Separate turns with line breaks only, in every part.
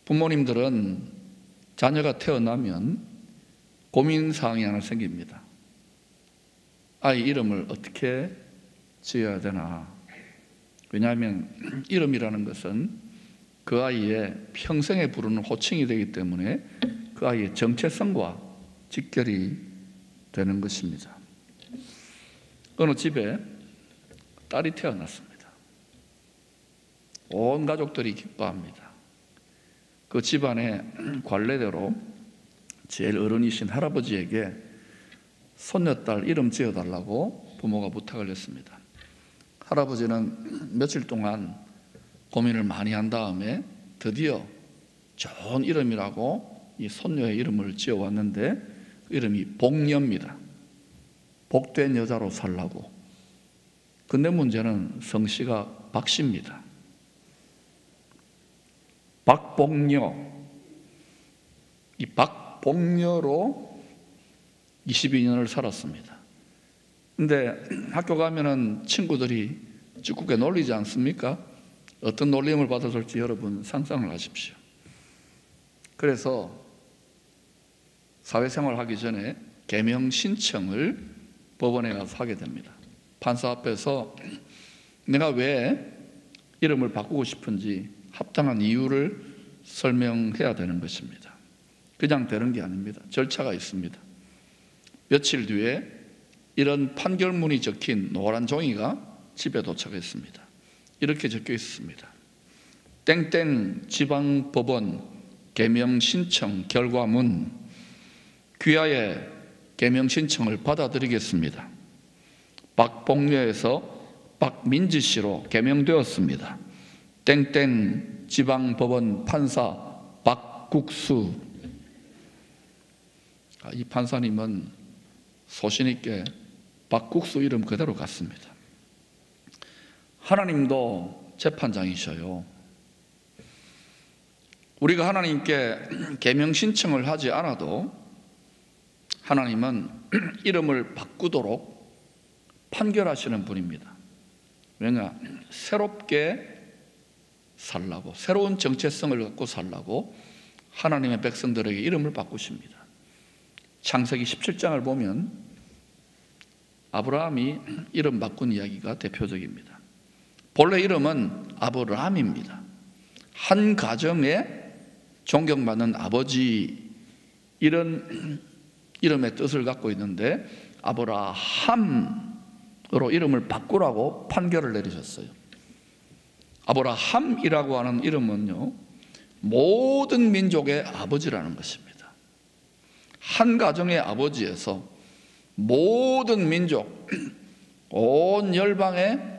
부모님들은 자녀가 태어나면 고민사항이 하나 생깁니다. 아이 이름을 어떻게 지어야 되나. 왜냐하면 이름이라는 것은 그 아이의 평생에 부르는 호칭이 되기 때문에 그 아이의 정체성과 직결이 되는 것입니다. 어느 집에 딸이 태어났습니다. 온 가족들이 기뻐합니다. 그 집안의 관례대로 제일 어른이신 할아버지에게 손녀딸 이름 지어달라고 부모가 부탁을 했습니다. 할아버지는 며칠 동안 고민을 많이 한 다음에 드디어 좋은 이름이라고 이 손녀의 이름을 지어왔는데 그 이름이 복녀입니다. 복된 여자로 살라고. 근데 문제는 성씨가 박씨입니다. 박복녀. 이 박복녀로 22년을 살았습니다. 근데 학교 가면은 친구들이 찌꾸게 놀리지 않습니까? 어떤 놀림을 받았을지 여러분 상상을 하십시오. 그래서 사회생활 하기 전에 개명 신청을 법원에 가서 하게 됩니다. 판사 앞에서 내가 왜 이름을 바꾸고 싶은지 합당한 이유를 설명해야 되는 것입니다. 그냥 되는 게 아닙니다. 절차가 있습니다. 며칠 뒤에 이런 판결문이 적힌 노란 종이가 집에 도착했습니다. 이렇게 적혀 있습니다. 땡땡 지방법원 개명 신청 결과문 귀하의 개명 신청을 받아들이겠습니다. 박복녀에서 박민지 씨로 개명되었습니다. 땡땡 지방법원 판사 박국수. 이 판사님은 소신 있게 박국수 이름 그대로 갔습니다. 하나님도 재판장이셔요. 우리가 하나님께 계명 신청을 하지 않아도 하나님은 이름을 바꾸도록 판결하시는 분입니다. 왜냐? 새롭게 살라고, 새로운 정체성을 갖고 살라고 하나님의 백성들에게 이름을 바꾸십니다. 창세기 17장을 보면 아브라함이 이름 바꾼 이야기가 대표적입니다. 본래 이름은 아브라함입니다. 한 가정에 존경받는 아버지, 이런 이름의 뜻을 갖고 있는데 아브라함으로 이름을 바꾸라고 판결을 내리셨어요. 아브라함이라고 하는 이름은요, 모든 민족의 아버지라는 것입니다. 한 가정의 아버지에서 모든 민족, 온 열방의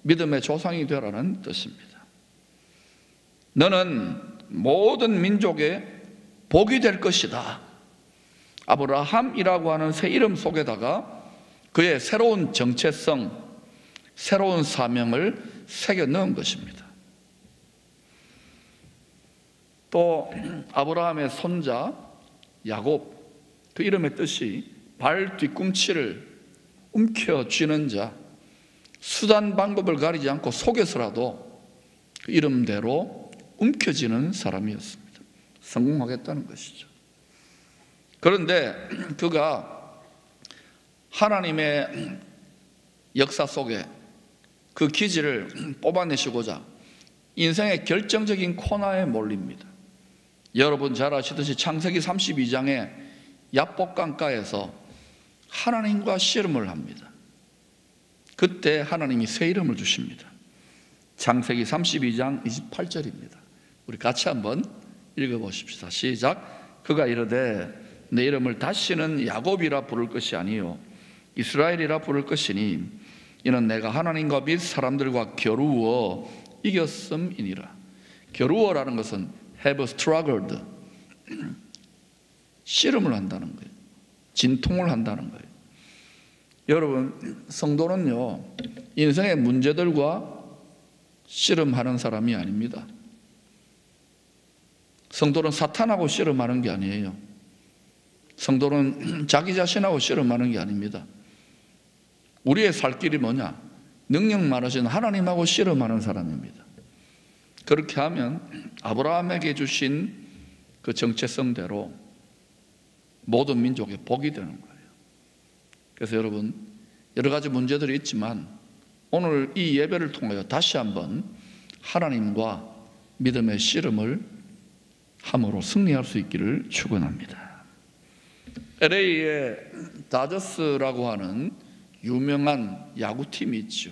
믿음의 조상이 되라는 뜻입니다. 너는 모든 민족의 복이 될 것이다. 아브라함이라고 하는 새 이름 속에다가 그의 새로운 정체성, 새로운 사명을 새겨 넣은 것입니다. 또 아브라함의 손자 야곱, 그 이름의 뜻이 발 뒤꿈치를 움켜쥐는 자, 수단 방법을 가리지 않고 속여서라도 그 이름대로 움켜쥐는 사람이었습니다. 성공하겠다는 것이죠. 그런데 그가 하나님의 역사 속에 그 기질을 뽑아내시고자 인생의 결정적인 코너에 몰립니다. 여러분 잘 아시듯이 창세기 32장에 야복강가에서 하나님과 씨름을 합니다. 그때 하나님이 새 이름을 주십니다. 창세기 32장 28절입니다. 우리 같이 한번 읽어보십시다. 시작. 그가 이르되 내 이름을 다시는 야곱이라 부를 것이 아니요 이스라엘이라 부를 것이니 이는 내가 하나님과 및 사람들과 겨루어 이겼음이니라. 겨루어라는 것은 have struggled, 씨름을 한다는 거예요. 진통을 한다는 거예요. 여러분, 성도는요, 인생의 문제들과 씨름하는 사람이 아닙니다. 성도는 사탄하고 씨름하는 게 아니에요. 성도는 자기 자신하고 씨름하는 게 아닙니다. 우리의 살 길이 뭐냐? 능력 많으신 하나님하고 씨름하는 사람입니다. 그렇게 하면 아브라함에게 주신 그 정체성대로 모든 민족의 복이 되는 거예요. 그래서 여러분, 여러 가지 문제들이 있지만 오늘 이 예배를 통하여 다시 한번 하나님과 믿음의 씨름을 함으로 승리할 수 있기를 축원합니다. LA에 다저스라고 하는 유명한 야구팀이 있죠.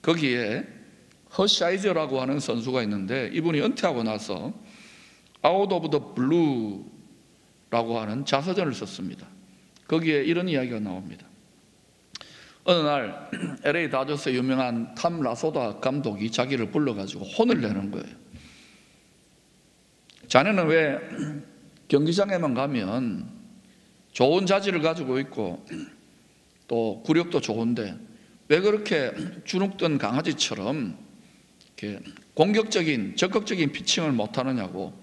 거기에 허샤이저라고 하는 선수가 있는데 이분이 은퇴하고 나서 Out of the Blue라고 하는 자서전을 썼습니다. 거기에 이런 이야기가 나옵니다. 어느 날 LA 다저스의 유명한 탐 라소다 감독이 자기를 불러가지고 혼을 내는 거예요. 자네는 왜 경기장에만 가면 좋은 자질을 가지고 있고 또 구력도 좋은데 왜 그렇게 주눅든 강아지처럼 이렇게 공격적인 적극적인 피칭을 못하느냐고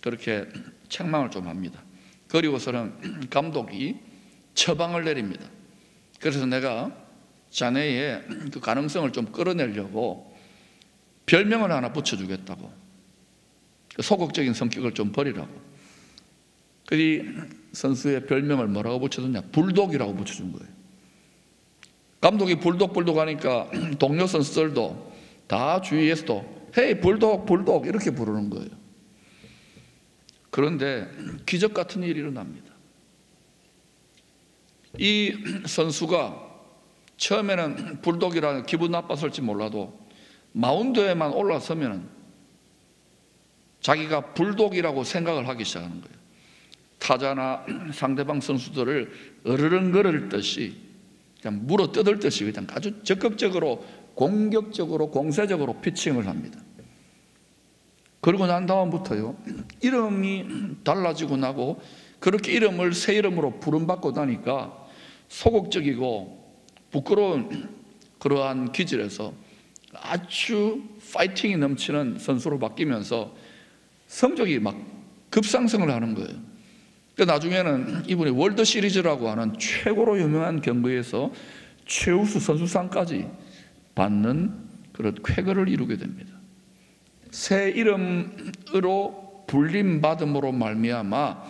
그렇게 책망을 좀 합니다. 그리고서는 감독이 처방을 내립니다. 그래서 내가 자네의 그 가능성을 좀 끌어내려고 별명을 하나 붙여주겠다고, 소극적인 성격을 좀 버리라고. 그 선수의 별명을 뭐라고 붙여줬냐? 불독이라고 붙여준 거예요. 감독이 불독 하니까 동료 선수들도 다 주위에서도 헤이 불독 불독 이렇게 부르는 거예요. 그런데 기적 같은 일이 일어납니다. 이 선수가 처음에는 불독이라 기분 나빴을지 몰라도 마운드에만 올라서면 자기가 불독이라고 생각을 하기 시작하는 거예요. 타자나 상대방 선수들을 으르렁거릴 듯이 그냥 물어 뜯을 듯이 그냥 아주 적극적으로 공격적으로 공세적으로 피칭을 합니다. 그러고 난 다음부터요, 이름이 달라지고 나고 그렇게 이름을 새 이름으로 부름받고 나니까 소극적이고 부끄러운 그러한 기질에서 아주 파이팅이 넘치는 선수로 바뀌면서 성적이 막 급상승을 하는 거예요. 나중에는 이분이 월드 시리즈라고 하는 최고로 유명한 경기에서 최우수 선수상까지 받는 그런 쾌거를 이루게 됩니다. 새 이름으로 불림받음으로 말미암아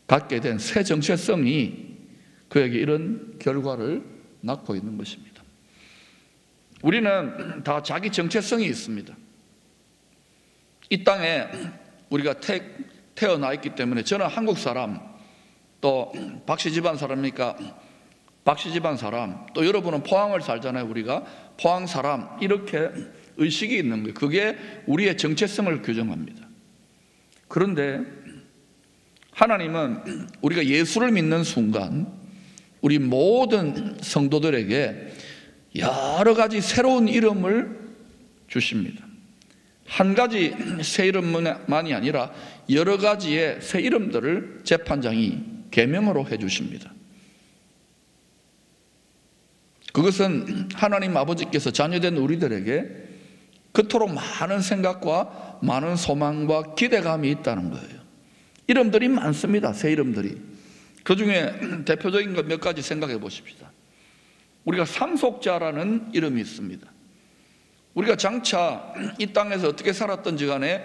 갖게 된 새 정체성이 그에게 이런 결과를 낳고 있는 것입니다. 우리는 다 자기 정체성이 있습니다. 이 땅에 우리가 태어나 있기 때문에 저는 한국 사람, 또 박씨 집안 사람이니까 박씨 집안 사람, 또 여러분은 포항을 살잖아요. 우리가 포항 사람, 이렇게 의식이 있는 거예요. 그게 우리의 정체성을 규정합니다. 그런데 하나님은 우리가 예수를 믿는 순간 우리 모든 성도들에게 여러 가지 새로운 이름을 주십니다. 한 가지 새 이름만이 아니라 여러 가지의 새 이름들을 재판장이 계명으로 해주십니다. 그것은 하나님 아버지께서 자녀된 우리들에게 그토록 많은 생각과 많은 소망과 기대감이 있다는 거예요. 이름들이 많습니다. 새 이름들이. 그 중에 대표적인 것 몇 가지 생각해 보십시다. 우리가 상속자라는 이름이 있습니다. 우리가 장차 이 땅에서 어떻게 살았던지 간에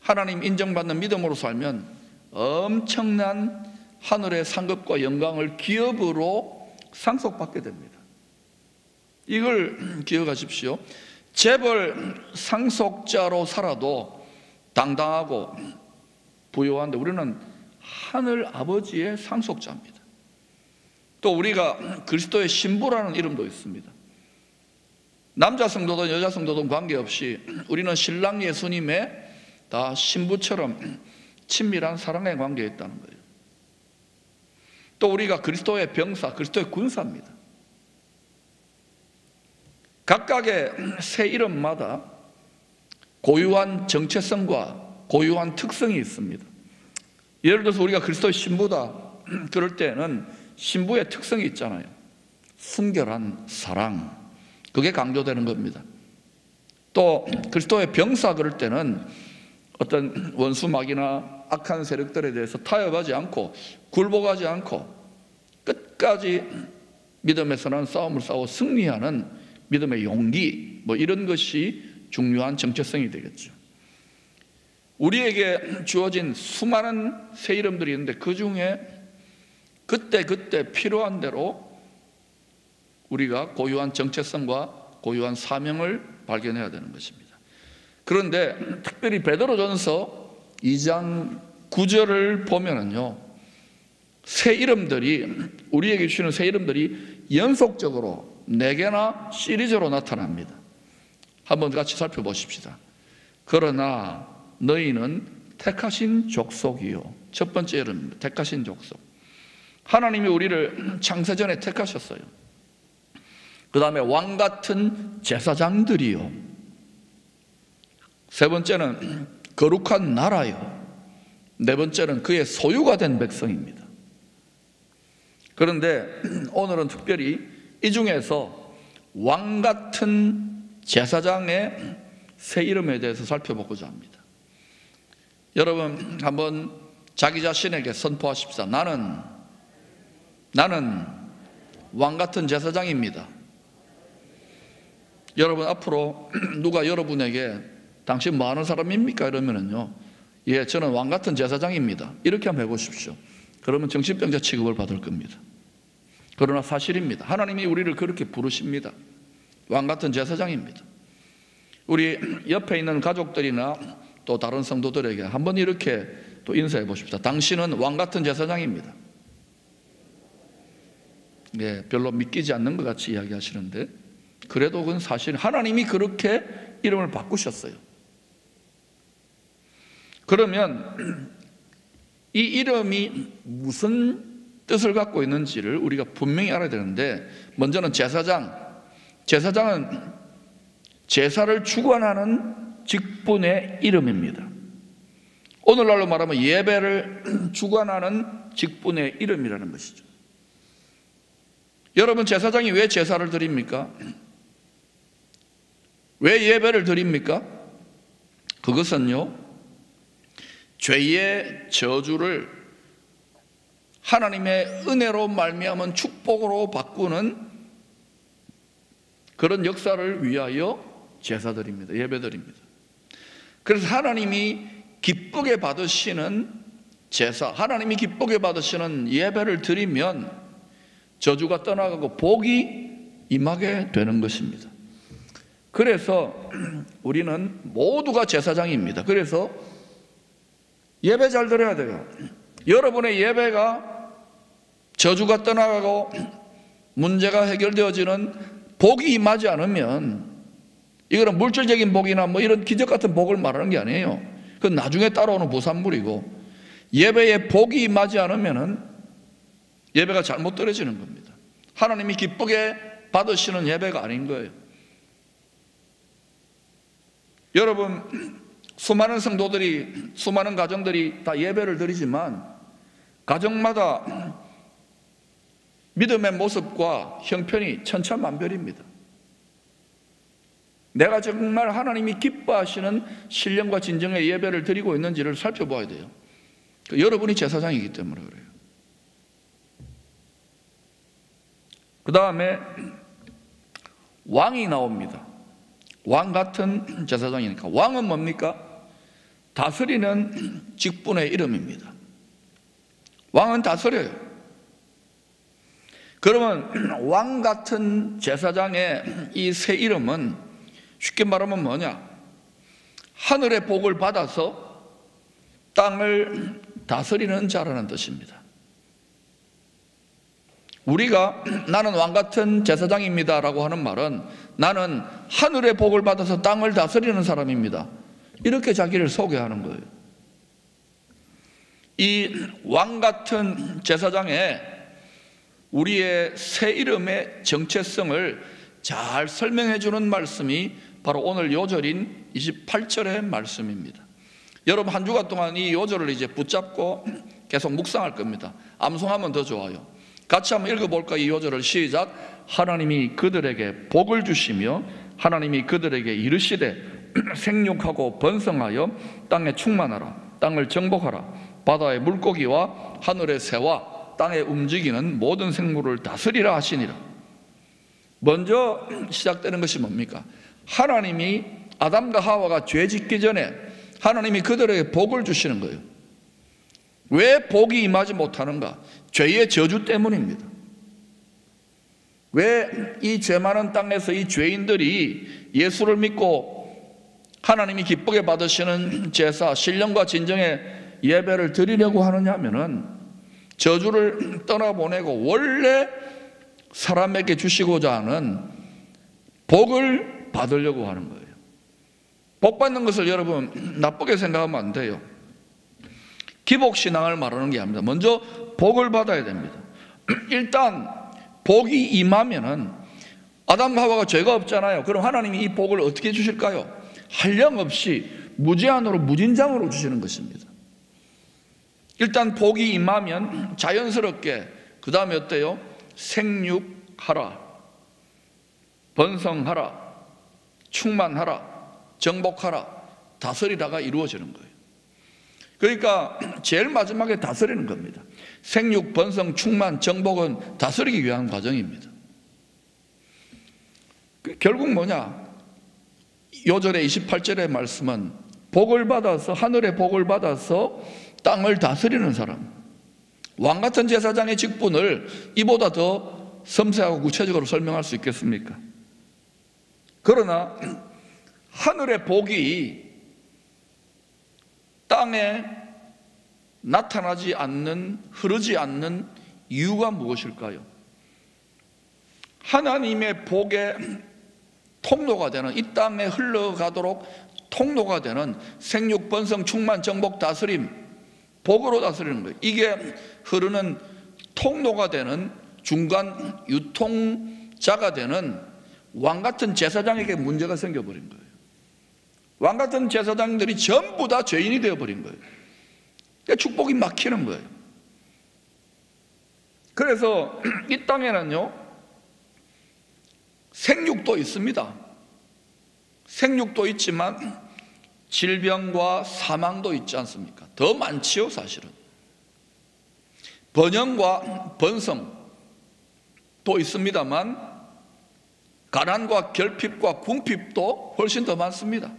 하나님 인정받는 믿음으로 살면 엄청난 하늘의 상급과 영광을 기업으로 상속받게 됩니다. 이걸 기억하십시오. 재벌 상속자로 살아도 당당하고 부유한데 우리는 하늘 아버지의 상속자입니다. 또 우리가 그리스도의 신부라는 이름도 있습니다. 남자 성도든 여자 성도든 관계없이 우리는 신랑 예수님의 다 신부처럼 친밀한 사랑의 관계에 있다는 거예요. 또 우리가 그리스도의 병사, 그리스도의 군사입니다. 각각의 새 이름마다 고유한 정체성과 고유한 특성이 있습니다. 예를 들어서 우리가 그리스도의 신부다 그럴 때는 신부의 특성이 있잖아요. 순결한 사랑, 그게 강조되는 겁니다. 또 그리스도의 병사 그럴 때는 어떤 원수막이나 악한 세력들에 대해서 타협하지 않고 굴복하지 않고 끝까지 믿음에서는 싸움을 싸워 승리하는 믿음의 용기, 뭐 이런 것이 중요한 정체성이 되겠죠. 우리에게 주어진 수많은 새 이름들이 있는데 그 중에 그때 필요한 대로 우리가 고유한 정체성과 고유한 사명을 발견해야 되는 것입니다. 그런데 특별히 베드로전서 2장 9절을 보면은요, 새 이름들이, 우리에게 주시는 새 이름들이 연속적으로 4개나 시리즈로 나타납니다. 한번 같이 살펴보십시다. 그러나 너희는 택하신 족속이요. 첫 번째 이름입니다. 택하신 족속. 하나님이 우리를 창세전에 택하셨어요. 그 다음에 왕같은 제사장들이요. 세 번째는 거룩한 나라요. 네 번째는 그의 소유가 된 백성입니다. 그런데 오늘은 특별히 이 중에서 왕같은 제사장의 새 이름에 대해서 살펴보고자 합니다. 여러분 한번 자기 자신에게 선포하십시다. 나는 왕같은 제사장입니다. 여러분 앞으로 누가 여러분에게 당신 뭐 하는 사람입니까? 이러면은요, 예, 저는 왕같은 제사장입니다. 이렇게 한번 해보십시오. 그러면 정신병자 취급을 받을 겁니다. 그러나 사실입니다. 하나님이 우리를 그렇게 부르십니다. 왕같은 제사장입니다. 우리 옆에 있는 가족들이나 또 다른 성도들에게 한번 이렇게 또 인사해 보십시다. 당신은 왕같은 제사장입니다. 네, 별로 믿기지 않는 것 같이 이야기하시는데 그래도 그건 사실 하나님이 그렇게 이름을 바꾸셨어요. 그러면 이 이름이 무슨 뜻을 갖고 있는지를 우리가 분명히 알아야 되는데, 먼저는 제사장은 제사를 주관하는 직분의 이름입니다. 오늘날로 말하면 예배를 주관하는 직분의 이름이라는 것이죠. 여러분, 제사장이 왜 제사를 드립니까? 왜 예배를 드립니까? 그것은요, 죄의 저주를 하나님의 은혜로 말미암은 축복으로 바꾸는 그런 역사를 위하여 제사드립니다. 예배드립니다. 그래서 하나님이 기쁘게 받으시는 제사, 하나님이 기쁘게 받으시는 예배를 드리면 저주가 떠나가고 복이 임하게 되는 것입니다. 그래서 우리는 모두가 제사장입니다. 그래서 예배 잘 드려야 돼요. 여러분의 예배가 저주가 떠나가고 문제가 해결되어지는 복이 임하지 않으면, 이거는 물질적인 복이나 뭐 이런 기적 같은 복을 말하는 게 아니에요. 그건 나중에 따라오는 부산물이고, 예배에 복이 임하지 않으면은 예배가 잘못 드려지는 겁니다. 하나님이 기쁘게 받으시는 예배가 아닌 거예요. 여러분, 수많은 성도들이, 수많은 가정들이 다 예배를 드리지만 가정마다 믿음의 모습과 형편이 천차만별입니다. 내가 정말 하나님이 기뻐하시는 신령과 진정의 예배를 드리고 있는지를 살펴봐야 돼요. 여러분이 제사장이기 때문에 그래요. 그 다음에 왕이 나옵니다. 왕 같은 제사장이니까. 왕은 뭡니까? 다스리는 직분의 이름입니다. 왕은 다스려요. 그러면 왕 같은 제사장의 이 새 이름은 쉽게 말하면 뭐냐? 하늘의 복을 받아서 땅을 다스리는 자라는 뜻입니다. 우리가 나는 왕 같은 제사장입니다 라고 하는 말은 나는 하늘의 복을 받아서 땅을 다스리는 사람입니다, 이렇게 자기를 소개하는 거예요. 이 왕 같은 제사장에 우리의 새 이름의 정체성을 잘 설명해 주는 말씀이 바로 오늘 요절인 28절의 말씀입니다. 여러분 한 주간 동안 이 요절을 이제 붙잡고 계속 묵상할 겁니다. 암송하면 더 좋아요. 같이 한번 읽어볼까? 이 요절을 시작. 하나님이 그들에게 복을 주시며 하나님이 그들에게 이르시되 생육하고 번성하여 땅에 충만하라. 땅을 정복하라. 바다의 물고기와 하늘의 새와 땅에 움직이는 모든 생물을 다스리라 하시니라. 먼저 시작되는 것이 뭡니까? 하나님이 아담과 하와가 죄 짓기 전에 하나님이 그들에게 복을 주시는 거예요. 왜 복이 임하지 못하는가? 죄의 저주 때문입니다. 왜 이 죄 많은 땅에서 이 죄인들이 예수를 믿고 하나님이 기쁘게 받으시는 제사, 신령과 진정의 예배를 드리려고 하느냐 하면은 저주를 떠나보내고 원래 사람에게 주시고자 하는 복을 받으려고 하는 거예요. 복 받는 것을 여러분 나쁘게 생각하면 안 돼요. 기복신앙을 말하는 게 아닙니다. 먼저 복을 받아야 됩니다. 일단 복이 임하면은 아담과 하와가 죄가 없잖아요. 그럼 하나님이 이 복을 어떻게 주실까요? 한량없이 무제한으로 무진장으로 주시는 것입니다. 일단 복이 임하면 자연스럽게 그 다음에 어때요? 생육하라, 번성하라, 충만하라, 정복하라, 다스리라가 이루어지는 거예요. 그러니까 제일 마지막에 다스리는 겁니다. 생육, 번성, 충만, 정복은 다스리기 위한 과정입니다. 결국 뭐냐? 요절의 28절의 말씀은 복을 받아서, 하늘의 복을 받아서 땅을 다스리는 사람, 왕같은 제사장의 직분을 이보다 더 섬세하고 구체적으로 설명할 수 있겠습니까? 그러나 하늘의 복이 땅에 나타나지 않는, 흐르지 않는 이유가 무엇일까요? 하나님의 복의 통로가 되는, 이 땅에 흘러가도록 통로가 되는 생육, 번성, 충만, 정복, 다스림, 복으로 다스리는 거예요. 이게 흐르는 통로가 되는, 중간 유통자가 되는 왕같은 제사장에게 문제가 생겨버린 거예요. 왕같은 제사장들이 전부 다 죄인이 되어버린 거예요. 그러니까 축복이 막히는 거예요. 그래서 이 땅에는요, 생육도 있습니다. 생육도 있지만 질병과 사망도 있지 않습니까? 더 많지요, 사실은. 번영과 번성도 있습니다만 가난과 결핍과 궁핍도 훨씬 더 많습니다.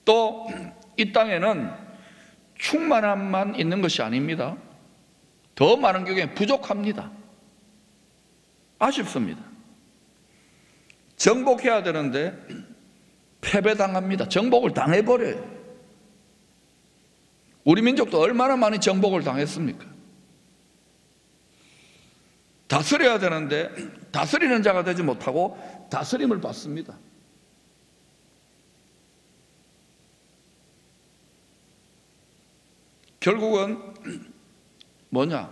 또 이 땅에는 충만함만 있는 것이 아닙니다. 더 많은 경우에 부족합니다. 아쉽습니다. 정복해야 되는데 패배당합니다. 정복을 당해버려요. 우리 민족도 얼마나 많이 정복을 당했습니까? 다스려야 되는데 다스리는 자가 되지 못하고 다스림을 받습니다. 결국은 뭐냐?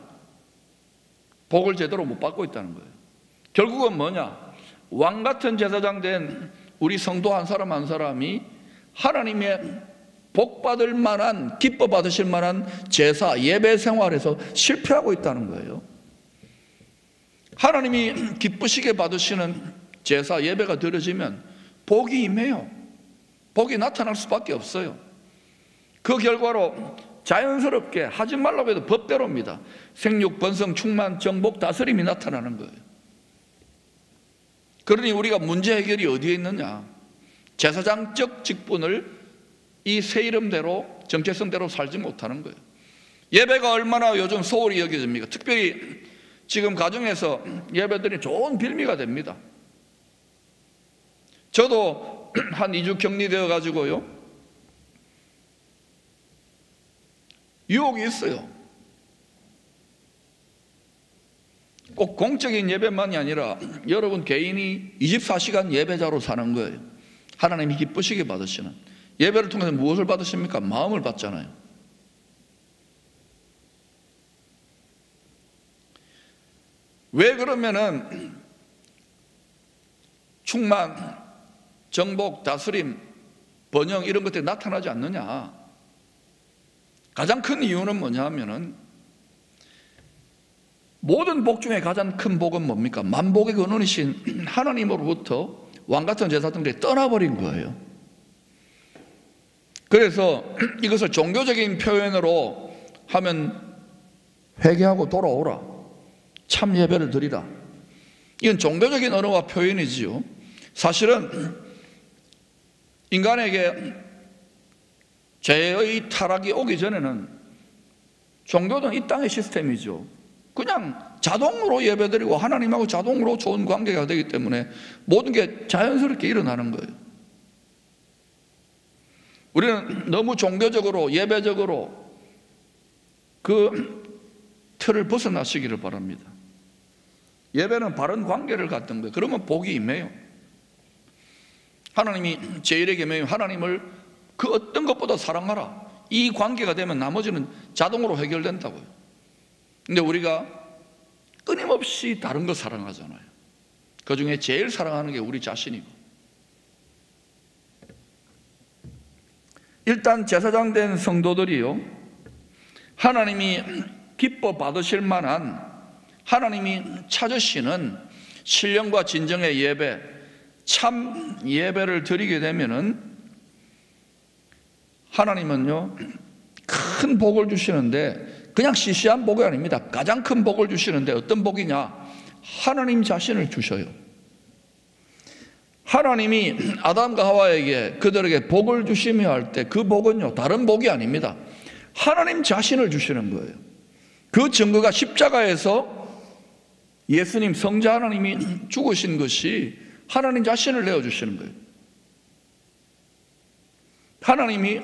복을 제대로 못 받고 있다는 거예요. 결국은 뭐냐? 왕같은 제사장 된 우리 성도 한 사람 한 사람이 하나님의 복 받을 만한, 기뻐 받으실 만한 제사, 예배 생활에서 실패하고 있다는 거예요. 하나님이 기쁘시게 받으시는 제사, 예배가 드려지면 복이 임해요. 복이 나타날 수밖에 없어요. 그 결과로 자연스럽게 하지 말라고 해도 법대로입니다. 생육, 번성, 충만, 정복, 다스림이 나타나는 거예요. 그러니 우리가 문제 해결이 어디에 있느냐? 제사장적 직분을 이 새 이름대로, 정체성대로 살지 못하는 거예요. 예배가 얼마나 요즘 소홀히 여겨집니까? 특별히 지금 가정에서 예배들이 좋은 빌미가 됩니다. 저도 한 2주 격리되어 가지고요, 유혹이 있어요. 꼭 공적인 예배만이 아니라 여러분 개인이 24시간 예배자로 사는 거예요. 하나님이 기쁘시게 받으시는. 예배를 통해서 무엇을 받으십니까? 마음을 받잖아요. 왜 그러면은 충만, 정복, 다스림, 번영 이런 것들이 나타나지 않느냐? 가장 큰 이유는 뭐냐 하면은 모든 복 중에 가장 큰 복은 뭡니까? 만복의 근원이신 하나님으로부터 왕같은 제사장들이 떠나버린 거예요. 그래서 이것을 종교적인 표현으로 하면 회개하고 돌아오라, 참 예배를 드리라, 이건 종교적인 언어와 표현이지요. 사실은 인간에게 죄의 타락이 오기 전에는 종교는 이 땅의 시스템이죠. 그냥 자동으로 예배드리고 하나님하고 자동으로 좋은 관계가 되기 때문에 모든 게 자연스럽게 일어나는 거예요. 우리는 너무 종교적으로 예배적으로 그 틀을 벗어나시기를 바랍니다. 예배는 바른 관계를 갖는 거예요. 그러면 복이 임해요. 하나님이 제1의 계명이 하나님을 그 어떤 것보다 사랑하라, 이 관계가 되면 나머지는 자동으로 해결된다고요. 근데 우리가 끊임없이 다른 거 사랑하잖아요. 그 중에 제일 사랑하는 게 우리 자신이고, 일단 제사장 된 성도들이요, 하나님이 기뻐 받으실 만한, 하나님이 찾으시는 신령과 진정의 예배, 참 예배를 드리게 되면은 하나님은요 큰 복을 주시는데, 그냥 시시한 복이 아닙니다. 가장 큰 복을 주시는데 어떤 복이냐? 하나님 자신을 주셔요. 하나님이 아담과 하와에게 그들에게 복을 주시며 할 때 그 복은요 다른 복이 아닙니다. 하나님 자신을 주시는 거예요. 그 증거가 십자가에서 예수님 성자 하나님이 죽으신 것이 하나님 자신을 내어주시는 거예요. 하나님이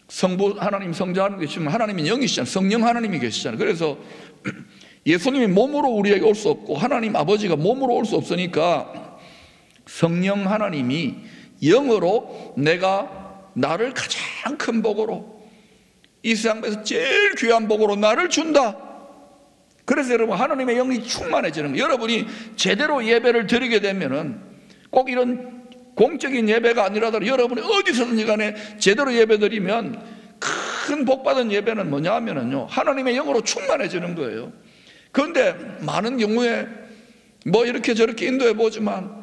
성부 하나님 성자 하나님 계시면 하나님이 영이시잖아요. 성령 하나님이 계시잖아요. 그래서 예수님이 몸으로 우리에게 올 수 없고 하나님 아버지가 몸으로 올 수 없으니까 성령 하나님이 영으로 내가 나를 가장 큰 복으로, 이 세상에서 제일 귀한 복으로 나를 준다. 그래서 여러분 하나님의 영이 충만해지는 거예요. 여러분이 제대로 예배를 드리게 되면은 꼭 이런 공적인 예배가 아니라도 여러분이 어디서든지 간에 제대로 예배 드리면 큰 복받은 예배는 뭐냐 하면은요 하나님의 영으로 충만해지는 거예요. 그런데 많은 경우에 뭐 이렇게 저렇게 인도해 보지만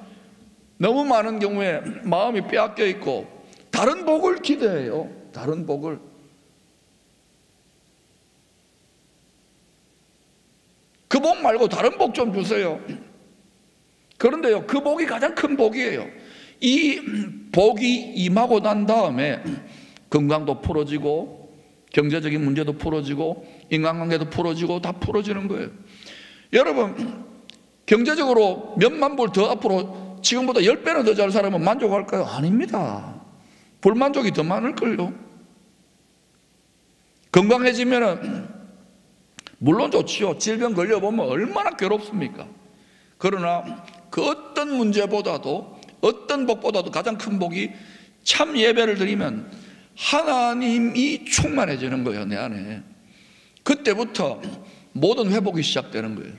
너무 많은 경우에 마음이 빼앗겨 있고 다른 복을 기대해요. 다른 복을. 그 복 말고 다른 복 좀 주세요. 그런데요 그 복이 가장 큰 복이에요. 이 복이 임하고 난 다음에 건강도 풀어지고 경제적인 문제도 풀어지고 인간관계도 풀어지고 다 풀어지는 거예요. 여러분 경제적으로 몇만 불 더 앞으로 지금보다 10배나 더 잘 살면 만족할까요? 아닙니다. 불만족이 더 많을걸요. 건강해지면은 물론 좋지요. 질병 걸려보면 얼마나 괴롭습니까? 그러나 그 어떤 문제보다도 어떤 복보다도 가장 큰 복이 참 예배를 드리면 하나님이 충만해지는 거예요. 내 안에. 그때부터 모든 회복이 시작되는 거예요.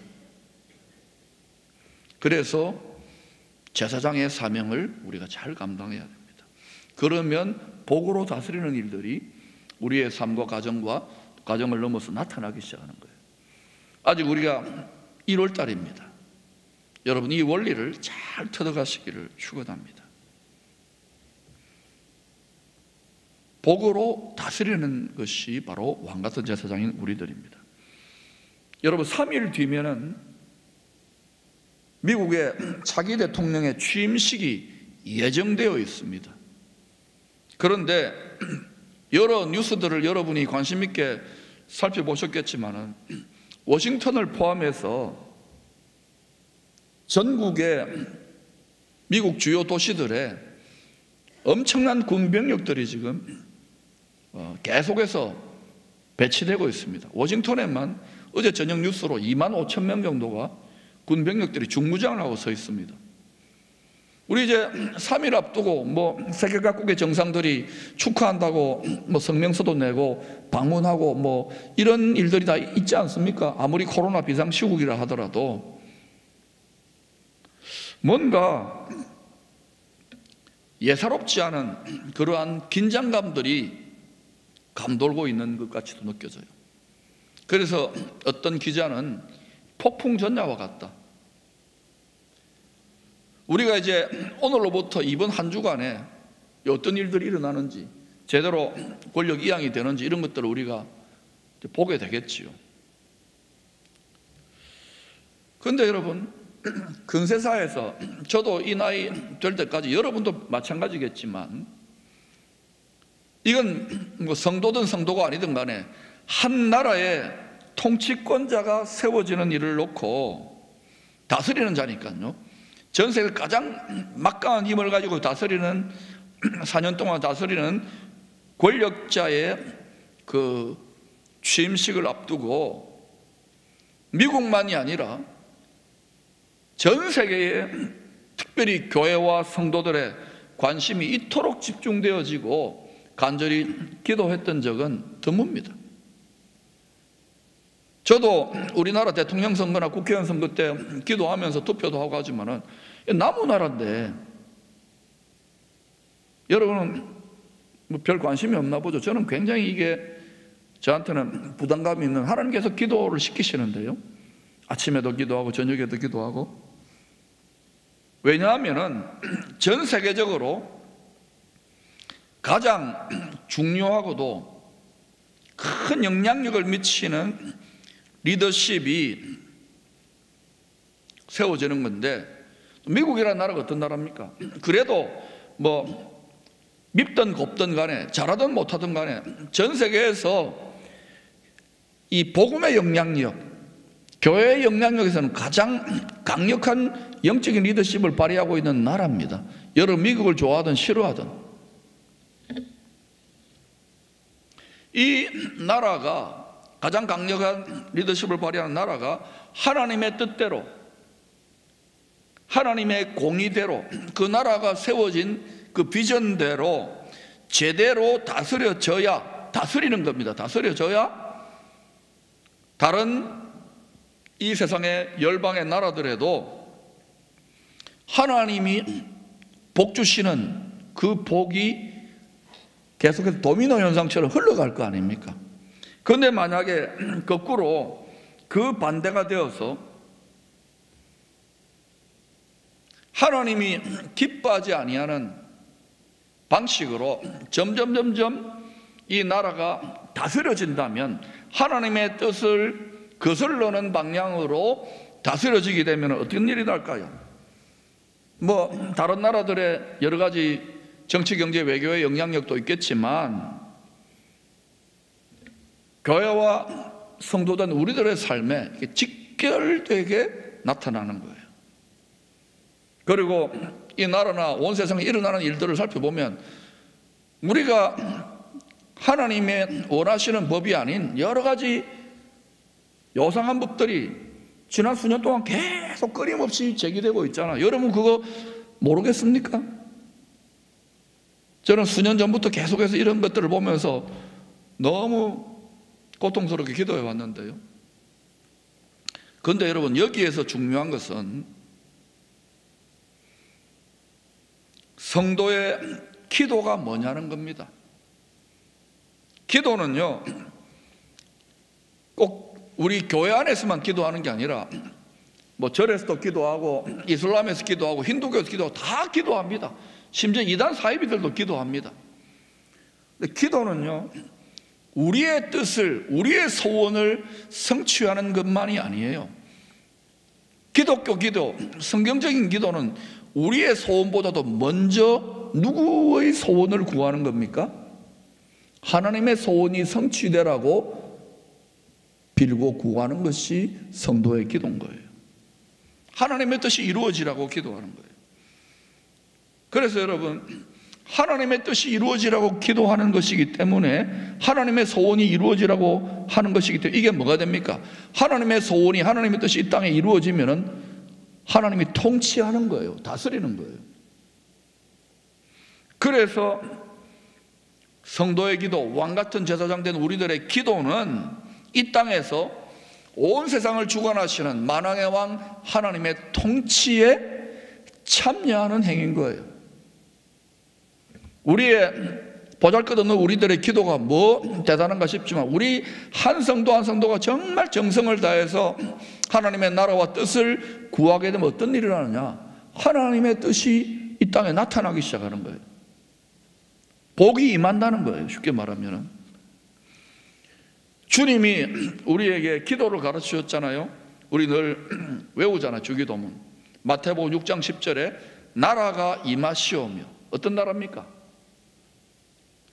그래서 제사장의 사명을 우리가 잘 감당해야 됩니다. 그러면 복으로 다스리는 일들이 우리의 삶과 가정을 넘어서 나타나기 시작하는 거예요. 아직 우리가 1월 달입니다. 여러분 이 원리를 잘 터득하시기를 축원합니다. 복으로 다스리는 것이 바로 왕같은 제사장인 우리들입니다. 여러분 3일 뒤면은 미국의 차기 대통령의 취임식이 예정되어 있습니다. 그런데 여러 뉴스들을 여러분이 관심 있게 살펴보셨겠지만은 워싱턴을 포함해서 전국의 미국 주요 도시들에 엄청난 군병력들이 지금 계속해서 배치되고 있습니다. 워싱턴에만 어제 저녁 뉴스로 2만 5천 명 정도가 군병력들이 중무장을 하고 서 있습니다. 우리 이제 3일 앞두고 뭐 세계 각국의 정상들이 축하한다고 뭐 성명서도 내고 방문하고 뭐 이런 일들이 다 있지 않습니까? 아무리 코로나 비상시국이라 하더라도 뭔가 예사롭지 않은 그러한 긴장감들이 감돌고 있는 것 같이도 느껴져요. 그래서 어떤 기자는 폭풍 전야와 같다. 우리가 이제 오늘로부터 이번 한 주간에 어떤 일들이 일어나는지 제대로 권력 이양이 되는지 이런 것들을 우리가 보게 되겠지요. 그런데 여러분 근세사에서 저도 이 나이 될 때까지 여러분도 마찬가지겠지만 이건 뭐 성도든 성도가 아니든 간에 한 나라의 통치권자가 세워지는 일을 놓고 다스리는 자니까요. 전 세계 가장 막강한 힘을 가지고 다스리는 4년 동안 다스리는 권력자의 그 취임식을 앞두고 미국만이 아니라 전 세계에 특별히 교회와 성도들의 관심이 이토록 집중되어지고 간절히 기도했던 적은 드뭅니다. 저도 우리나라 대통령 선거나 국회의원 선거 때 기도하면서 투표도 하고 하지만은 남의 나라인데 여러분은 뭐 별 관심이 없나 보죠. 저는 굉장히 이게 저한테는 부담감이 있는, 하나님께서 기도를 시키시는데요. 아침에도 기도하고 저녁에도 기도하고. 왜냐하면은 전 세계적으로 가장 중요하고도 큰 영향력을 미치는 리더십이 세워지는 건데, 미국이라는 나라가 어떤 나라입니까? 그래도 뭐 밉든 곱든 간에 잘하든 못하든 간에 전 세계에서 이 복음의 영향력, 교회의 영향력에서는 가장 강력한 영적인 리더십을 발휘하고 있는 나라입니다. 여러분 미국을 좋아하든 싫어하든 이 나라가, 가장 강력한 리더십을 발휘하는 나라가 하나님의 뜻대로, 하나님의 공의대로, 그 나라가 세워진 그 비전대로 제대로 다스려져야, 다스리는 겁니다. 다스려져야 다른 이 세상의 열방의 나라들에도 하나님이 복 주시는 그 복이 계속해서 도미노 현상처럼 흘러갈 거 아닙니까? 그런데 만약에 거꾸로 그 반대가 되어서 하나님이 기뻐하지 아니하는 방식으로 점점 이 나라가 다스려진다면, 하나님의 뜻을 거슬러는 방향으로 다스려지게 되면 어떤 일이 날까요? 뭐 다른 나라들의 여러 가지 정치, 경제, 외교의 영향력도 있겠지만 교회와 성도된 우리들의 삶에 직결되게 나타나는 거예요. 그리고 이 나라나 온 세상에 일어나는 일들을 살펴보면 우리가 하나님의 원하시는 법이 아닌 여러 가지 요상한 법들이 지난 수년 동안 계속 끊임없이 제기되고 있잖아요. 여러분 그거 모르겠습니까? 저는 수년 전부터 계속해서 이런 것들을 보면서 너무 고통스럽게 기도해 왔는데요. 그런데 여러분 여기에서 중요한 것은 성도의 기도가 뭐냐는 겁니다. 기도는요, 꼭 우리 교회 안에서만 기도하는 게 아니라 뭐 절에서도 기도하고 이슬람에서 기도하고 힌두교에서 기도하고 다 기도합니다. 심지어 이단 사이비들도 기도합니다. 근데 기도는요, 우리의 뜻을, 우리의 소원을 성취하는 것만이 아니에요. 기독교 기도, 성경적인 기도는 우리의 소원보다도 먼저 누구의 소원을 구하는 겁니까? 하나님의 소원이 성취되라고 빌고 구하는 것이 성도의 기도인 거예요. 하나님의 뜻이 이루어지라고 기도하는 거예요. 그래서 여러분, 하나님의 뜻이 이루어지라고 기도하는 것이기 때문에, 하나님의 소원이 이루어지라고 하는 것이기 때문에 이게 뭐가 됩니까? 하나님의 소원이, 하나님의 뜻이 이 땅에 이루어지면은 하나님이 통치하는 거예요. 다스리는 거예요. 그래서 성도의 기도, 왕같은 제사장 된 우리들의 기도는 이 땅에서 온 세상을 주관하시는 만왕의 왕 하나님의 통치에 참여하는 행위인 거예요. 우리의 보잘것없는 우리들의 기도가 뭐 대단한가 싶지만, 우리 한 성도 한 성도가 정말 정성을 다해서 하나님의 나라와 뜻을 구하게 되면 어떤 일이 일어나느냐? 하나님의 뜻이 이 땅에 나타나기 시작하는 거예요. 복이 임한다는 거예요. 쉽게 말하면 주님이 우리에게 기도를 가르치셨잖아요. 우리 늘 외우잖아요. 주기도문. 마태복음 6장 10절에 나라가 임하시오며, 어떤 나라입니까?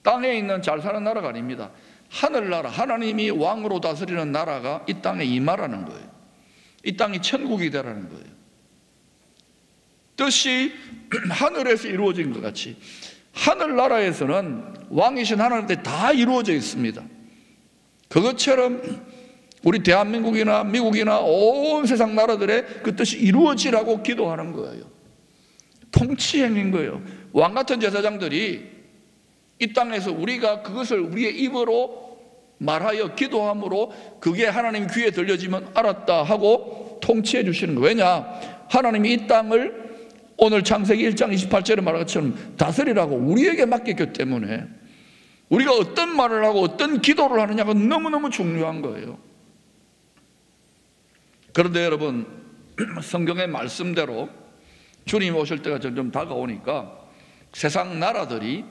땅에 있는 잘 사는 나라가 아닙니다. 하늘나라, 하나님이 왕으로 다스리는 나라가 이 땅에 임하라는 거예요. 이 땅이 천국이 되라는 거예요. 뜻이 하늘에서 이루어진 것 같이 하늘나라에서는 왕이신 하나님께 다 이루어져 있습니다. 그것처럼 우리 대한민국이나 미국이나 온 세상 나라들의 그 뜻이 이루어지라고 기도하는 거예요. 통치행인 거예요. 왕같은 제사장들이 이 땅에서 우리가 그것을 우리의 입으로 말하여 기도함으로 그게 하나님 귀에 들려지면 알았다 하고 통치해 주시는 거예요. 왜냐? 하나님이 이 땅을 오늘 창세기 1장 28절에 말한 것처럼 다스리라고 우리에게 맡겼기 때문에 우리가 어떤 말을 하고 어떤 기도를 하느냐가 너무너무 중요한 거예요. 그런데 여러분, 성경의 말씀대로 주님 오실 때가 점점 다가오니까 세상 나라들이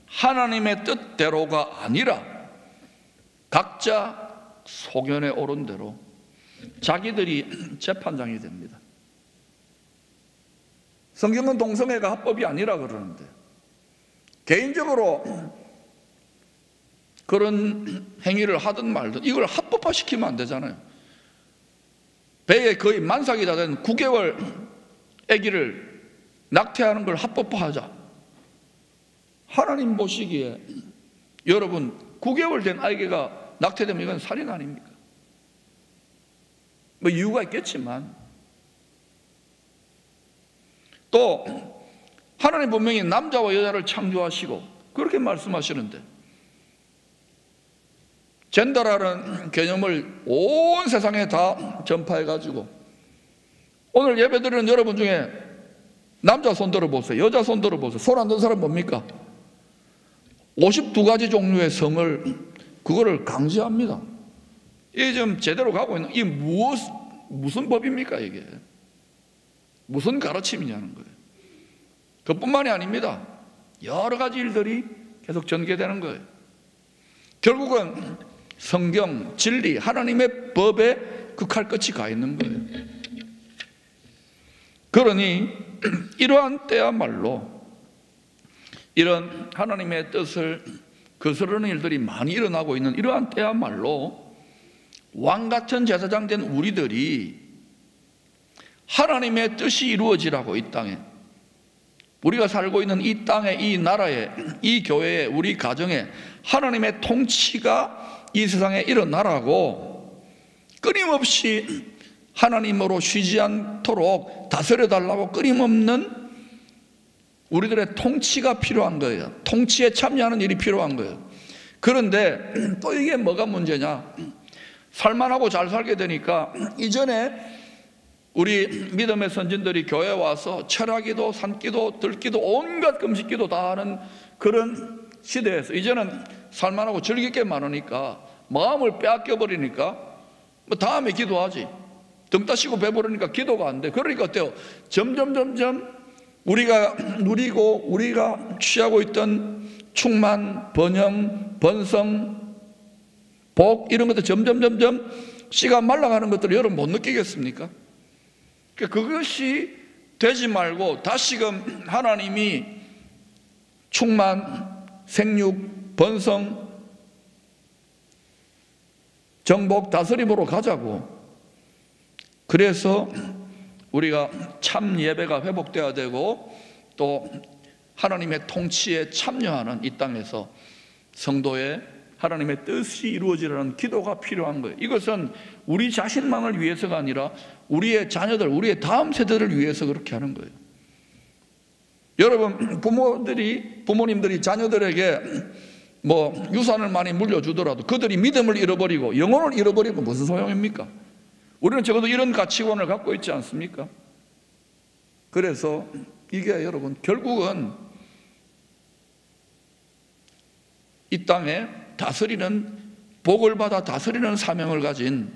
하나님의 뜻대로가 아니라 각자 소견에 오른 대로 자기들이 재판장이 됩니다. 성경은 동성애가 합법이 아니라 그러는데 개인적으로 그런 행위를 하든 말든 이걸 합법화시키면 안 되잖아요. 배에 거의 만삭이 다 된 9개월 아기를 낙태하는 걸 합법화하자. 하나님 보시기에 여러분 9개월 된 아기가 낙태되면 이건 살인 아닙니까? 뭐 이유가 있겠지만 또 하나님 분명히 남자와 여자를 창조하시고 그렇게 말씀하시는데 젠더라는 개념을 온 세상에 다 전파해가지고 오늘 예배드리는 여러분 중에 남자 손 들어보세요. 여자 손 들어보세요. 손 안 든 사람 뭡니까? 52가지 종류의 성을 그거를 강제합니다. 이게 좀 제대로 가고 있는 이 무슨 법입니까 이게? 무슨 가르침이냐는 거예요. 그뿐만이 아닙니다. 여러 가지 일들이 계속 전개되는 거예요. 결국은 성경, 진리, 하나님의 법에 그 칼끝이 가 있는 거예요. 그러니 이러한 때야말로 이런 하나님의 뜻을 거스르는 일들이 많이 일어나고 있는 이러한 때야말로 왕같은 제사장 된 우리들이 하나님의 뜻이 이루어지라고 이 땅에 우리가 살고 있는 이 땅에 이 나라에 이 교회에 우리 가정에 하나님의 통치가 이 세상에 일어나라고 끊임없이 하나님으로 쉬지 않도록 다스려달라고 끊임없는 우리들의 통치가 필요한 거예요. 통치에 참여하는 일이 필요한 거예요. 그런데 또 이게 뭐가 문제냐? 살만하고 잘 살게 되니까 이전에 우리 믿음의 선진들이 교회에 와서 철야기도, 산기도, 들기도, 온갖 금식기도 다 하는 그런 시대에서 이제는 살만하고 즐길 게 많으니까 마음을 빼앗겨버리니까 뭐 다음에 기도하지. 등 따시고 배부르니까 기도가 안 돼. 그러니까 어때요? 점점 우리가 누리고 우리가 취하고 있던 충만, 번영, 번성, 복 이런 것들 점점 씨가 말라가는 것들을 여러분 못 느끼겠습니까? 그것이 되지 말고 다시금 하나님이 충만, 생육, 번성, 정복, 다스림으로 가자고. 그래서 우리가 참 예배가 회복되어야 되고 또 하나님의 통치에 참여하는 이 땅에서 성도의 하나님의 뜻이 이루어지라는 기도가 필요한 거예요. 이것은 우리 자신만을 위해서가 아니라 우리의 자녀들, 우리의 다음 세대를 위해서 그렇게 하는 거예요. 여러분, 부모님들이 자녀들에게 뭐 유산을 많이 물려주더라도 그들이 믿음을 잃어버리고 영혼을 잃어버리면 무슨 소용입니까? 우리는 적어도 이런 가치관을 갖고 있지 않습니까? 그래서 이게 여러분 결국은 이 땅에 다스리는 복을 받아 다스리는 사명을 가진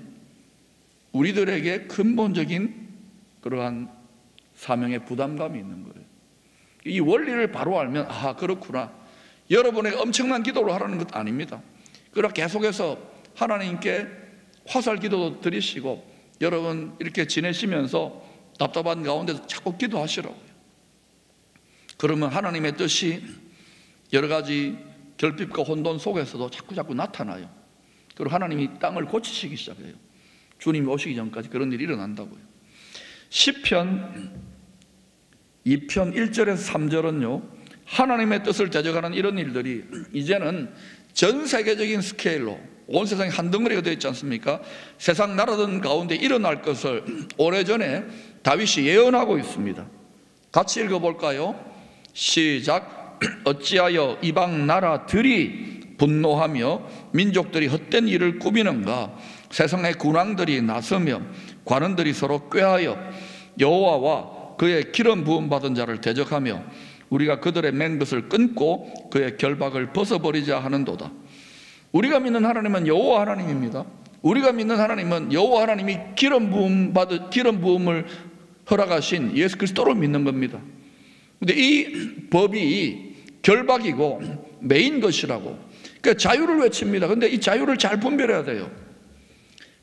우리들에게 근본적인 그러한 사명의 부담감이 있는 거예요. 이 원리를 바로 알면 아 그렇구나. 여러분에게 엄청난 기도를 하라는 것 아닙니다. 그러나 계속해서 하나님께 화살 기도도 드리시고 여러분 이렇게 지내시면서 답답한 가운데서 자꾸 기도하시라고요. 그러면 하나님의 뜻이 여러 가지 결핍과 혼돈 속에서도 자꾸 나타나요. 그리고 하나님이 땅을 고치시기 시작해요. 주님이 오시기 전까지 그런 일이 일어난다고요. 시편 2편 1절에서 3절은요, 하나님의 뜻을 대적하는 이런 일들이 이제는 전 세계적인 스케일로 온 세상이 한 덩어리가 되어 있지 않습니까? 세상 나라들 가운데 일어날 것을 오래전에 다윗이 예언하고 있습니다. 같이 읽어볼까요? 시작. 어찌하여 이방 나라들이 분노하며 민족들이 헛된 일을 꾸미는가? 세상의 군왕들이 나서며 관원들이 서로 꾀하여 여호와와 그의 기름 부음 받은 자를 대적하며 우리가 그들의 맨 것을 끊고 그의 결박을 벗어버리자 하는도다. 우리가 믿는 하나님은 여호와 하나님입니다. 우리가 믿는 하나님은 여호와 하나님이 기름 부음을 허락하신 예수 그리스도를 믿는 겁니다. 근데 이 법이 결박이고 매인 것이라고, 그러니까 자유를 외칩니다. 근데 이 자유를 잘 분별해야 돼요.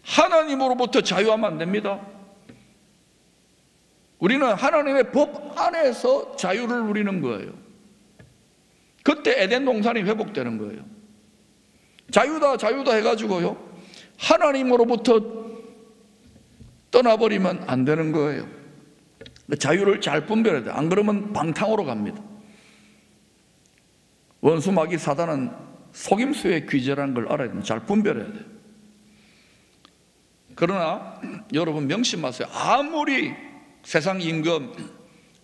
하나님으로부터 자유하면 안 됩니다. 우리는 하나님의 법 안에서 자유를 누리는 거예요. 그때 에덴 동산이 회복되는 거예요. 자유다 해가지고요, 하나님으로부터 떠나버리면 안 되는 거예요. 자유를 잘 분별해야 돼요. 안 그러면 방탕으로 갑니다. 원수 마귀 사단은 속임수의 귀재라는 걸 알아야 돼요. 잘 분별해야 돼요. 그러나 여러분 명심하세요. 아무리 세상 임금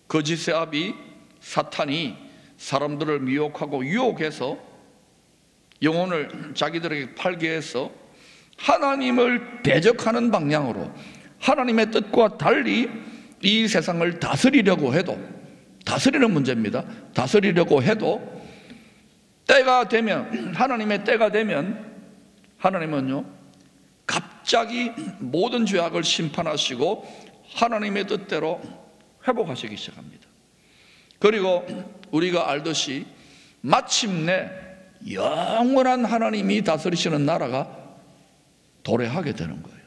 거짓의 아비 사탄이 사람들을 미혹하고 유혹해서 영혼을 자기들에게 팔게 해서 하나님을 대적하는 방향으로 하나님의 뜻과 달리 이 세상을 다스리려고 해도, 다스리는 문제입니다. 다스리려고 해도 때가 되면, 하나님의 때가 되면 하나님은요 갑자기 모든 죄악을 심판하시고 하나님의 뜻대로 회복하시기 시작합니다. 그리고 우리가 알듯이 마침내 영원한 하나님이 다스리시는 나라가 도래하게 되는 거예요.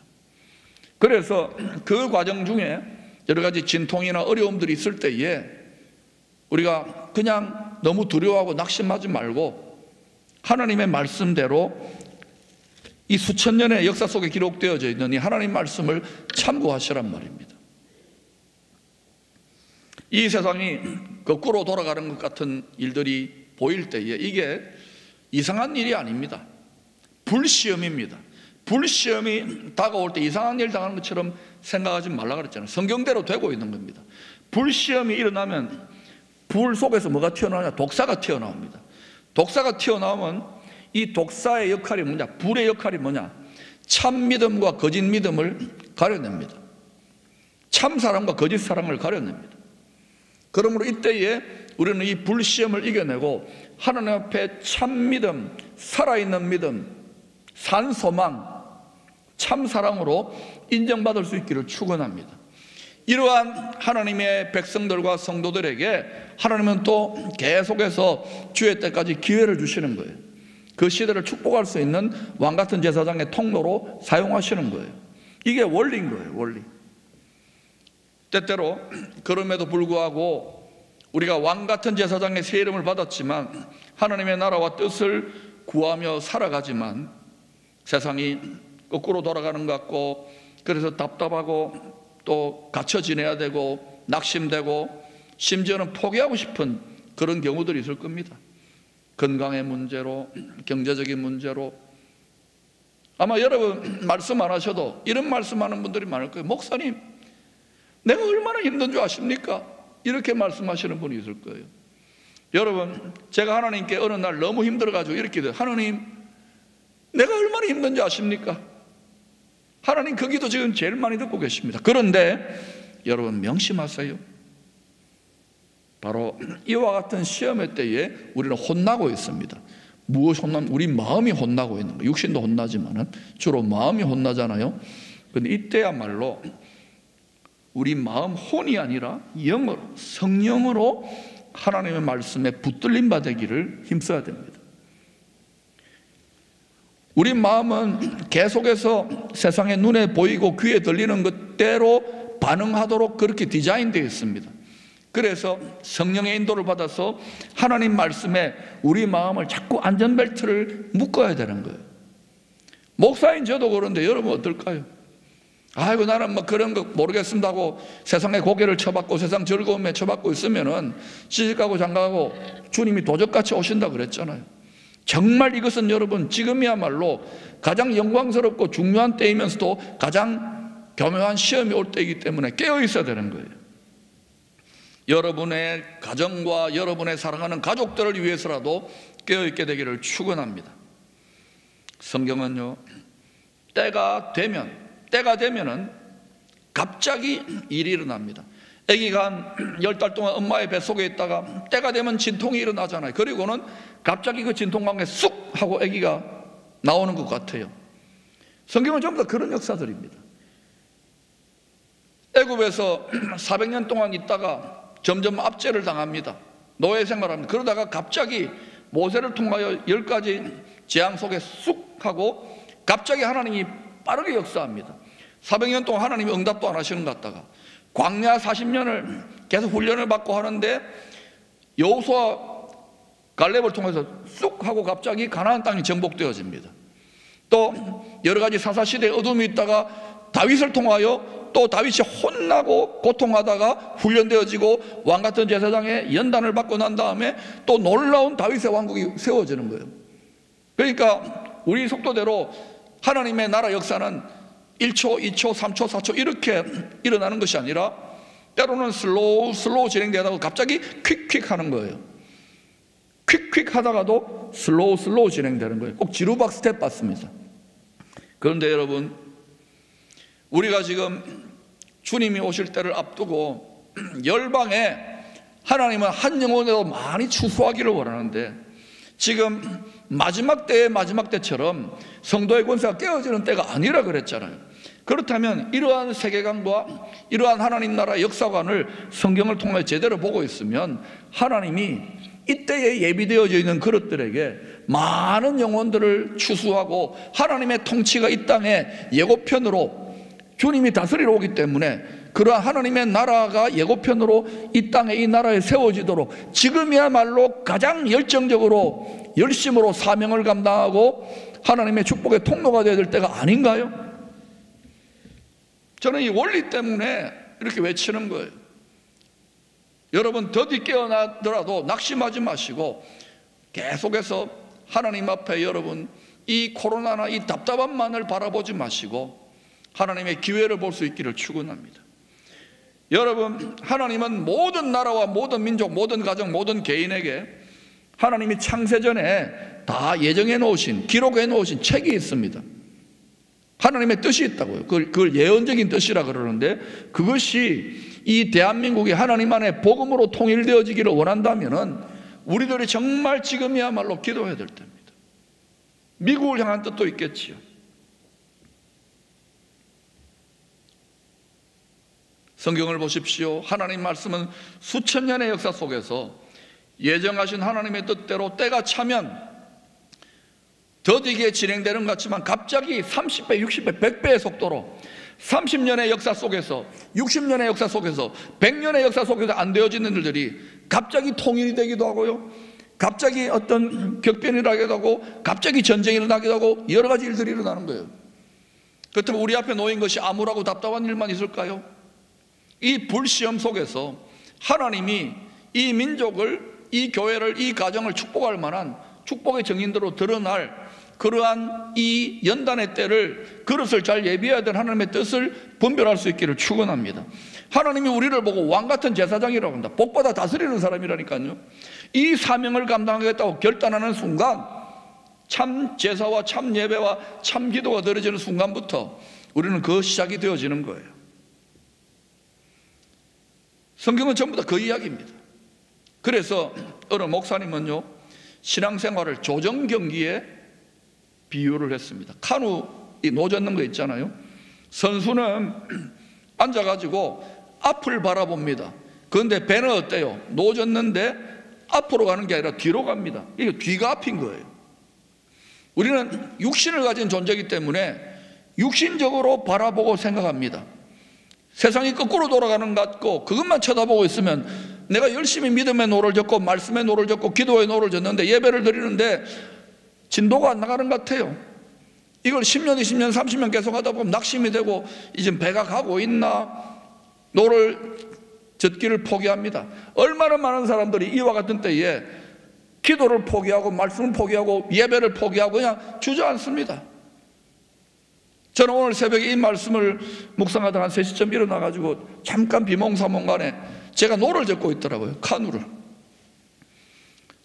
그래서 그 과정 중에 여러 가지 진통이나 어려움들이 있을 때에 우리가 그냥 너무 두려워하고 낙심하지 말고 하나님의 말씀대로 이 수천 년의 역사 속에 기록되어져 있는 이 하나님 말씀을 참고하시란 말입니다. 이 세상이 거꾸로 돌아가는 것 같은 일들이 보일 때에 이게 이상한 일이 아닙니다. 불시험입니다. 불시험이 다가올 때 이상한 일 당하는 것처럼 생각하지 말라 그랬잖아요. 성경대로 되고 있는 겁니다. 불시험이 일어나면 불 속에서 뭐가 튀어나오냐? 독사가 튀어나옵니다. 독사가 튀어나오면 이 독사의 역할이 뭐냐? 불의 역할이 뭐냐? 참 믿음과 거짓 믿음을 가려냅니다. 참 사람과 거짓 사람을 가려냅니다. 그러므로 이때에 우리는 이 불시험을 이겨내고 하나님 앞에 참 믿음, 살아있는 믿음, 산 소망, 참 사랑으로 인정받을 수 있기를 축원합니다. 이러한 하나님의 백성들과 성도들에게 하나님은 또 계속해서 주의 때까지 기회를 주시는 거예요. 그 시대를 축복할 수 있는 왕같은 제사장의 통로로 사용하시는 거예요. 이게 원리인 거예요. 원리. 때때로 그럼에도 불구하고 우리가 왕같은 제사장의 새 이름을 받았지만 하나님의 나라와 뜻을 구하며 살아가지만 세상이 거꾸로 돌아가는 것 같고 그래서 답답하고 또 갇혀 지내야 되고 낙심되고 심지어는 포기하고 싶은 그런 경우들이 있을 겁니다. 건강의 문제로, 경제적인 문제로. 아마 여러분 말씀 안 하셔도 이런 말씀하는 분들이 많을 거예요. 목사님, 내가 얼마나 힘든 줄 아십니까? 이렇게 말씀하시는 분이 있을 거예요. 여러분, 제가 하나님께 어느 날 너무 힘들어가지고 이렇게 돼요. 하나님, 내가 얼마나 힘든지 아십니까? 하나님 그 기도 지금 제일 많이 듣고 계십니다. 그런데 여러분 명심하세요. 바로 이와 같은 시험의 때에 우리는 혼나고 있습니다. 무엇 혼나면 우리 마음이 혼나고 있는 거예요. 육신도 혼나지만 주로 마음이 혼나잖아요. 그런데 이때야말로 우리 마음 혼이 아니라 영으로, 성령으로 하나님의 말씀에 붙들림 받기를 힘써야 됩니다. 우리 마음은 계속해서 세상의 눈에 보이고 귀에 들리는 것대로 반응하도록 그렇게 디자인되어 있습니다. 그래서 성령의 인도를 받아서 하나님 말씀에 우리 마음을 자꾸 안전벨트를 묶어야 되는 거예요. 목사인 저도 그런데 여러분 어떨까요? 아이고 나는 뭐 그런 거 모르겠습니다 하고 세상에 고개를 쳐박고 세상 즐거움에 쳐박고 있으면은 시집가고 장가가고 주님이 도적같이 오신다 그랬잖아요. 정말 이것은 여러분 지금이야말로 가장 영광스럽고 중요한 때이면서도 가장 교묘한 시험이 올 때이기 때문에 깨어 있어야 되는 거예요. 여러분의 가정과 여러분의 사랑하는 가족들을 위해서라도 깨어 있게 되기를 축원합니다. 성경은요, 때가 되면은 갑자기 일이 일어납니다. 아기가 한 10달 동안 엄마의 뱃속에 있다가 때가 되면 진통이 일어나잖아요. 그리고는 갑자기 그 진통 가운데 쑥 하고 아기가 나오는 것 같아요. 성경은 전부 다 그런 역사들입니다. 애굽에서 400년 동안 있다가 점점 압제를 당합니다. 노예 생활합니다. 그러다가 갑자기 모세를 통하여 10가지 재앙 속에 쑥 하고 갑자기 하나님이 빠르게 역사합니다. 400년 동안 하나님이 응답도 안 하시는 것 같다가 광야 40년을 계속 훈련을 받고 하는데 여호수아 갈렙을 통해서 쑥 하고 갑자기 가나안 땅이 정복되어집니다. 또 여러 가지 사사시대의 어둠이 있다가 다윗을 통하여 또 다윗이 혼나고 고통하다가 훈련되어지고 왕같은 제사장의 연단을 받고 난 다음에 또 놀라운 다윗의 왕국이 세워지는 거예요. 그러니까 우리 속도대로 하나님의 나라 역사는 1초, 2초, 3초, 4초 이렇게 일어나는 것이 아니라 때로는 슬로우 진행되다가 갑자기 퀵 하는 거예요. 퀵 하다가도 슬로우 진행되는 거예요. 꼭 지루박 스텝 받습니다. 그런데 여러분, 우리가 지금 주님이 오실 때를 앞두고 열방에 하나님은 한 영혼으로 많이 추수하기를 원하는데 지금 마지막 때처럼 성도의 권세가 깨어지는 때가 아니라 그랬잖아요. 그렇다면 이러한 세계관과 이러한 하나님 나라 역사관을 성경을 통해 제대로 보고 있으면 하나님이 이때에 예비되어져 있는 그릇들에게 많은 영혼들을 추수하고 하나님의 통치가 이 땅에 예고편으로 주님이 다스리러 오기 때문에 그러한 하나님의 나라가 예고편으로 이 땅에 이 나라에 세워지도록 지금이야말로 가장 열정적으로 열심으로 사명을 감당하고 하나님의 축복의 통로가 되어야 될 때가 아닌가요? 저는 이 원리 때문에 이렇게 외치는 거예요. 여러분 더디 깨어나더라도 낙심하지 마시고 계속해서 하나님 앞에 여러분 이 코로나나 이 답답함만을 바라보지 마시고 하나님의 기회를 볼 수 있기를 축원합니다. 여러분, 하나님은 모든 나라와 모든 민족, 모든 가정, 모든 개인에게 하나님이 창세전에 다 예정해 놓으신, 기록해 놓으신 책이 있습니다. 하나님의 뜻이 있다고요. 그걸 예언적인 뜻이라 그러는데 그것이 이 대한민국이 하나님 안에 복음으로 통일되어지기를 원한다면 우리들이 정말 지금이야말로 기도해야 될 때입니다. 미국을 향한 뜻도 있겠지요. 성경을 보십시오. 하나님 말씀은 수천 년의 역사 속에서 예정하신 하나님의 뜻대로 때가 차면 더디게 진행되는 것 같지만 갑자기 30배, 60배, 100배의 속도로 30년의 역사 속에서 60년의 역사 속에서 100년의 역사 속에서 안 되어지는 일들이 갑자기 통일이 되기도 하고요, 갑자기 어떤 격변이 일어나기도 하고 갑자기 전쟁이 일어나기도 하고 여러 가지 일들이 일어나는 거예요. 그렇다면 우리 앞에 놓인 것이 암울하고 답답한 일만 있을까요? 이 불시험 속에서 하나님이 이 민족을, 이 교회를, 이 가정을 축복할 만한 축복의 정인으로 드러날 그러한 이 연단의 때를, 그릇을 잘 예비해야 될 하나님의 뜻을 분별할 수 있기를 축원합니다. 하나님이 우리를 보고 왕같은 제사장이라고 한다. 복받아 다스리는 사람이라니까요. 이 사명을 감당하겠다고 결단하는 순간 참 제사와 참 예배와 참 기도가 드려지는 순간부터 우리는 그 시작이 되어지는 거예요. 성경은 전부 다 그 이야기입니다. 그래서 어느 목사님은요, 신앙생활을 조정경기에 비유를 했습니다. 카누 노젓는 거 있잖아요. 선수는 앉아가지고 앞을 바라봅니다. 그런데 배는 어때요? 노젓는데 앞으로 가는 게 아니라 뒤로 갑니다. 이게 뒤가 앞인 거예요. 우리는 육신을 가진 존재이기 때문에 육신적으로 바라보고 생각합니다. 세상이 거꾸로 돌아가는 것 같고 그것만 쳐다보고 있으면 내가 열심히 믿음의 노를 젓고 말씀의 노를 젓고 기도의 노를 젓는데 예배를 드리는데 진도가 안 나가는 것 같아요. 이걸 10년, 20년, 30년 계속 하다 보면 낙심이 되고 이제 배가 가고 있나 노를 젓기를 포기합니다. 얼마나 많은 사람들이 이와 같은 때에 기도를 포기하고 말씀을 포기하고 예배를 포기하고 그냥 주저앉습니다. 저는 오늘 새벽에 이 말씀을 묵상하다가 한 3시쯤 일어나가지고 잠깐 비몽사몽간에 제가 노를 젓고 있더라고요. 카누를.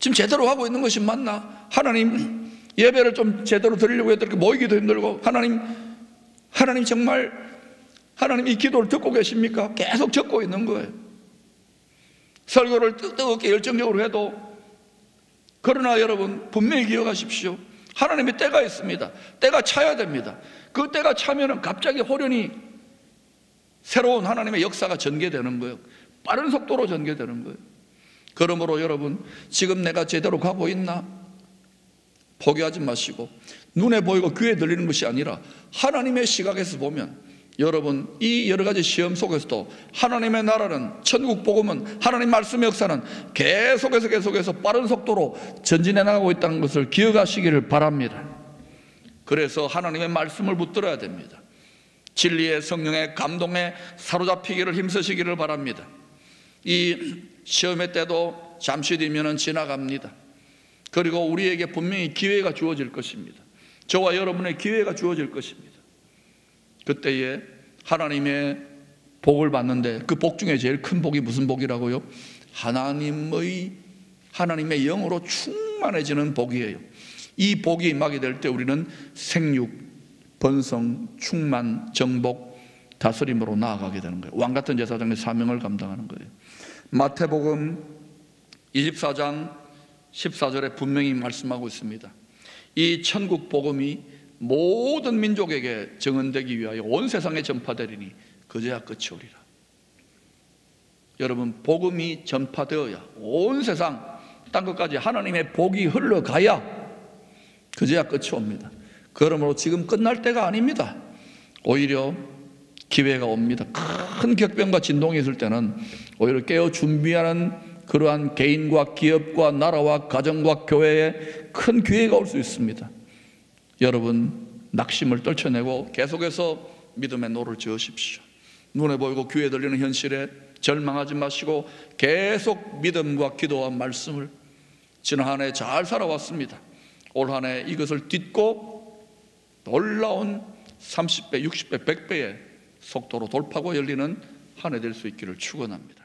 지금 제대로 하고 있는 것이 맞나? 하나님 예배를 좀 제대로 드리려고 했더니 모이기도 힘들고 하나님 정말 하나님 이 기도를 듣고 계십니까? 계속 적고 있는 거예요. 설교를 뜨겁게 열정적으로 해도 그러나 여러분 분명히 기억하십시오. 하나님의 때가 있습니다. 때가 차야 됩니다. 그 때가 차면은 갑자기 호련히 새로운 하나님의 역사가 전개되는 거예요. 빠른 속도로 전개되는 거예요. 그러므로 여러분 지금 내가 제대로 가고 있나? 포기하지 마시고 눈에 보이고 귀에 들리는 것이 아니라 하나님의 시각에서 보면 여러분 이 여러 가지 시험 속에서도 하나님의 나라는 천국 복음은 하나님 말씀의 역사는 계속해서 빠른 속도로 전진해 나가고 있다는 것을 기억하시기를 바랍니다. 그래서 하나님의 말씀을 붙들어야 됩니다. 진리의 성령의 감동에 사로잡히기를 힘쓰시기를 바랍니다. 이 시험의 때도 잠시 뒤면은 지나갑니다. 그리고 우리에게 분명히 기회가 주어질 것입니다. 저와 여러분의 기회가 주어질 것입니다. 그때에 하나님의 복을 받는데 그 복 중에 제일 큰 복이 무슨 복이라고요? 하나님의 영으로 충만해지는 복이에요. 이 복이 임하게 될 때 우리는 생육, 번성, 충만, 정복, 다스림으로 나아가게 되는 거예요. 왕같은 제사장의 사명을 감당하는 거예요. 마태복음 24장 14절에 분명히 말씀하고 있습니다. 이 천국 복음이 모든 민족에게 증언되기 위하여 온 세상에 전파되리니 그제야 끝이 오리라. 여러분 복음이 전파되어야 온 세상 땅끝까지 하나님의 복이 흘러가야 그제야 끝이 옵니다. 그러므로 지금 끝날 때가 아닙니다. 오히려 기회가 옵니다. 큰 격변과 진동이 있을 때는 오히려 깨어 준비하는 그러한 개인과 기업과 나라와 가정과 교회에 큰 기회가 올 수 있습니다. 여러분 낙심을 떨쳐내고 계속해서 믿음의 노를 저으십시오. 눈에 보이고 귀에 들리는 현실에 절망하지 마시고 계속 믿음과 기도와 말씀을 지난 한 해 잘 살아왔습니다. 올 한 해 이것을 딛고 놀라운 30배, 60배, 100배의 속도로 돌파구 열리는 한 해 될 수 있기를 축원합니다.